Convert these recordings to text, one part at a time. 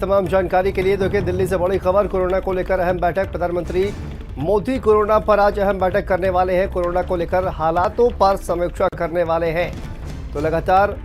तमाम जानकारी के लिए देखिए दिल्ली से बड़ी खबर। कोरोना को लेकर अहम बैठक, प्रधानमंत्री मोदी कोरोना पर आज अहम बैठक करने वाले हैं। कोरोना को लेकर हालातों पर समीक्षा करने वाले हैं। तो लगातार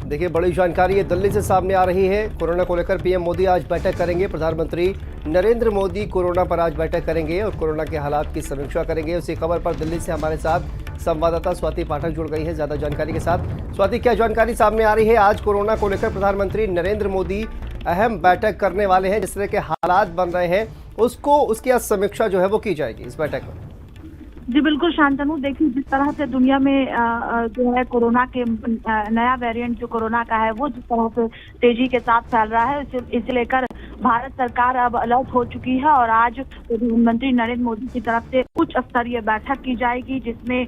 देखिए बड़ी जानकारी है दिल्ली से सामने आ रही है। कोरोना को लेकर पीएम मोदी आज बैठक करेंगे। प्रधानमंत्री नरेंद्र मोदी कोरोना पर आज बैठक करेंगे और कोरोना के हालात की समीक्षा करेंगे। उसी खबर पर दिल्ली से हमारे साथ संवाददाता स्वाति पाठक जुड़ गई है ज्यादा जानकारी के साथ। स्वाति, क्या जानकारी सामने आ रही है? आज कोरोना को लेकर प्रधानमंत्री नरेंद्र मोदी अहम बैठक करने वाले हैं। जिस तरह के हालात बन रहे हैं उसकी आज समीक्षा जो है वो की जाएगी इस बैठक में। जी बिल्कुल शांतनु, देखिए जिस तरह से दुनिया में जो है कोरोना के नया वेरिएंट जो कोरोना का है वो जिस तरह से तेजी के साथ फैल रहा है, इसे लेकर भारत सरकार अब अलर्ट हो चुकी है और आज प्रधानमंत्री नरेंद्र मोदी की तरफ से उच्च स्तरीय बैठक की जाएगी, जिसमें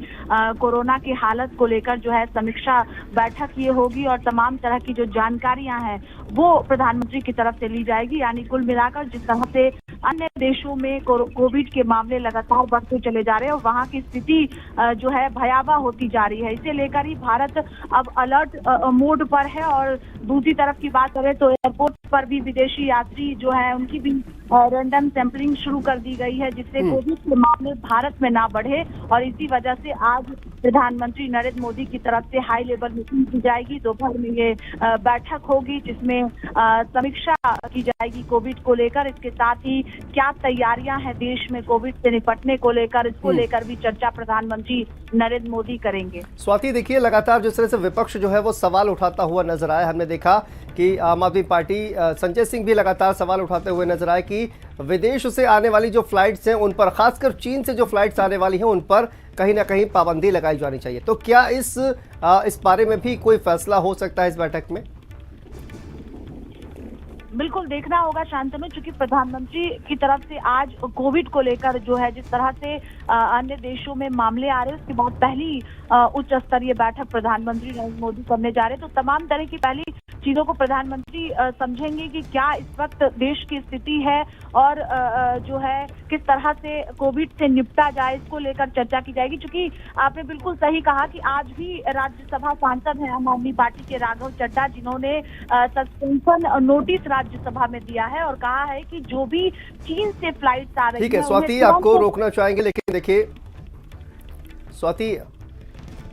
कोरोना की हालत को लेकर जो है समीक्षा बैठक ये होगी और तमाम तरह की जो जानकारियां हैं वो प्रधानमंत्री की तरफ से ली जाएगी। यानी कुल मिलाकर जिस तरह से अन्य देशों में कोविड के मामले लगातार बढ़ते चले जा रहे हैं और वहां की स्थिति जो है भयावह होती जा रही है, इसे लेकर ही भारत अब अलर्ट मोड पर है। और दूसरी तरफ की बात करें तो एयरपोर्ट पर भी विदेशी यात्री जो है उनकी भी रैंडम सैंपलिंग शुरू कर दी गई है, जिससे कोविड के मामले भारत में ना बढ़े। और इसी वजह से आज प्रधानमंत्री नरेंद्र मोदी की तरफ से हाई लेवल मीटिंग की जाएगी। दोपहर में ये बैठक होगी जिसमें समीक्षा की जाएगी कोविड को लेकर। इसके साथ ही क्या तैयारियां हैं देश में कोविड से निपटने को लेकर, इसको लेकर भी चर्चा प्रधानमंत्री नरेंद्र मोदी करेंगे। स्वाति, देखिए लगातार जिस तरह से विपक्ष जो है वो सवाल उठाता हुआ नजर आया। हमने देखा कि आम आदमी पार्टी संजय सिंह भी लगातार सवाल उठाते हुए नजर आए कि विदेश से आने वाली जो फ्लाइट्स हैं उन पर, खासकर चीन से जो फ्लाइट्स आने वाली हैं उन पर कहीं ना कहीं पाबंदी लगाई जानी चाहिए। तो क्या इस बारे में भी कोई फैसला हो सकता है इस बैठक में? बिल्कुल देखना होगा शांतनु, चूंकि प्रधानमंत्री की तरफ से आज कोविड को लेकर जो है जिस तरह से अन्य देशों में मामले आ रहे हैं उसके बाद पहली उच्च स्तरीय बैठक प्रधानमंत्री नरेंद्र मोदी करने जा रहे हैं। तो तमाम तरह की पहली चीजों को प्रधानमंत्री समझेंगे कि क्या इस वक्त देश की स्थिति है और जो है किस तरह से कोविड से निपटा जाए, इसको लेकर चर्चा की जाएगी। चूंकि आपने बिल्कुल सही कहा कि आज भी राज्यसभा सांसद हैं आम आदमी पार्टी के राघव चड्ढा, जिन्होंने सस्पेंशन नोटिस राज्यसभा में दिया है और कहा है कि जो भी चीन से फ्लाइट्स आ रही है। ठीक है स्वाति, आपको रोकना चाहेंगे लेकिन देखिए स्वाति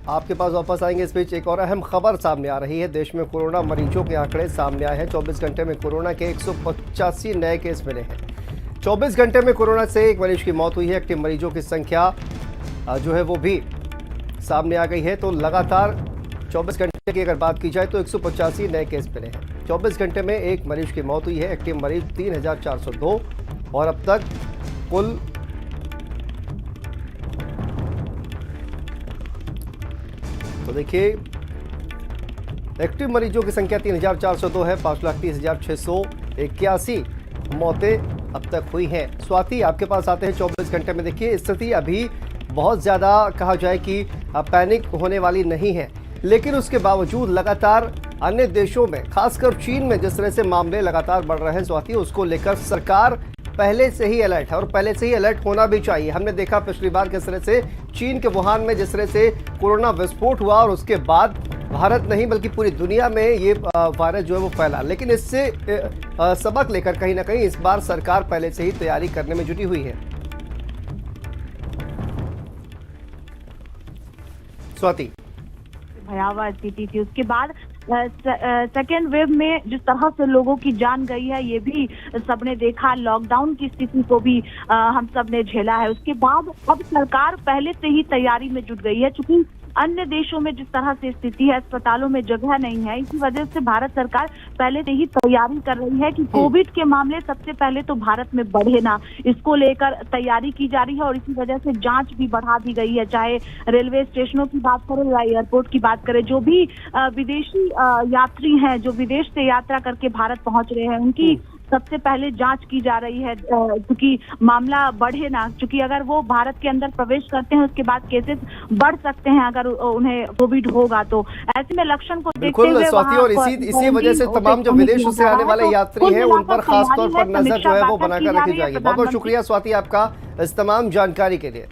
आपके पास वापस आएंगे। इस बीच एक और अहम खबर सामने आ रही है। देश में कोरोना मरीजों के आंकड़े सामने आए हैं। 24 घंटे में कोरोना के 185 नए केस मिले हैं। 24 घंटे में कोरोना से एक मरीज की मौत हुई है। एक्टिव मरीजों की संख्या जो है वो भी सामने आ गई है। तो लगातार 24 घंटे की अगर बात की जाए तो 185 नए केस मिले हैं। 24 घंटे में एक मरीज की मौत हुई है। एक्टिव मरीज 3402 और अब तक कुल तो देखिए एक्टिव मरीजों की संख्या 3402 है। 5,30,681 मौतें अब तक हुई हैं। स्वाति, आपके पास आते हैं 24 घंटे में। देखिए स्थिति अभी बहुत ज़्यादा कहा जाए कि पैनिक होने वाली नहीं है, लेकिन उसके बावजूद लगातार अन्य देशों में खासकर चीन में जिस तरह से मामले लगातार बढ़ रहे हैं स्वाति, उसको लेकर सरकार पहले से ही अलर्ट है और पहले से ही अलर्ट होना भी चाहिए। हमने देखा पिछली बार किस तरह से चीन के वुहान में जिस तरह से कोरोना विस्फोट हुआ और उसके बाद भारत नहीं बल्कि पूरी दुनिया में ये वायरस जो है वो फैला। लेकिन इससे सबक लेकर कहीं ना कहीं इस बार सरकार पहले से ही तैयारी करने में जुटी हुई है। स्वाति, भयावह स्थिति थी, उसके बाद सेकेंड वेव में जिस तरह से लोगों की जान गई है ये भी सबने देखा। लॉकडाउन की स्थिति को भी हम सब ने झेला है। उसके बाद अब सरकार पहले से ही तैयारी में जुट गई है। चूंकि अन्य देशों में जिस तरह से स्थिति है, अस्पतालों में जगह नहीं है, इसी वजह से भारत सरकार पहले से ही तैयारी कर रही है कि कोविड के मामले सबसे पहले तो भारत में बढ़े ना, इसको लेकर तैयारी की जा रही है। और इसी वजह से जांच भी बढ़ा दी गई है, चाहे रेलवे स्टेशनों की बात करें या एयरपोर्ट की बात करें। जो भी विदेशी यात्री हैं जो विदेश से यात्रा करके भारत पहुंच रहे हैं उनकी सबसे पहले जांच की जा रही है, क्योंकि मामला बढ़े ना। क्योंकि अगर वो भारत के अंदर प्रवेश करते हैं उसके बाद केसेस बढ़ सकते हैं अगर उन्हें कोविड होगा। तो ऐसे में लक्षण को देखते हुए स्वाति, और इसी वजह से तमाम जो विदेशों से आने वाले यात्री हैं उन पर खास तौर पर नजर जो है वो बनाकर रखी जाएगी। बहुत बहुत शुक्रिया स्वाति आपका इस तमाम जानकारी के लिए।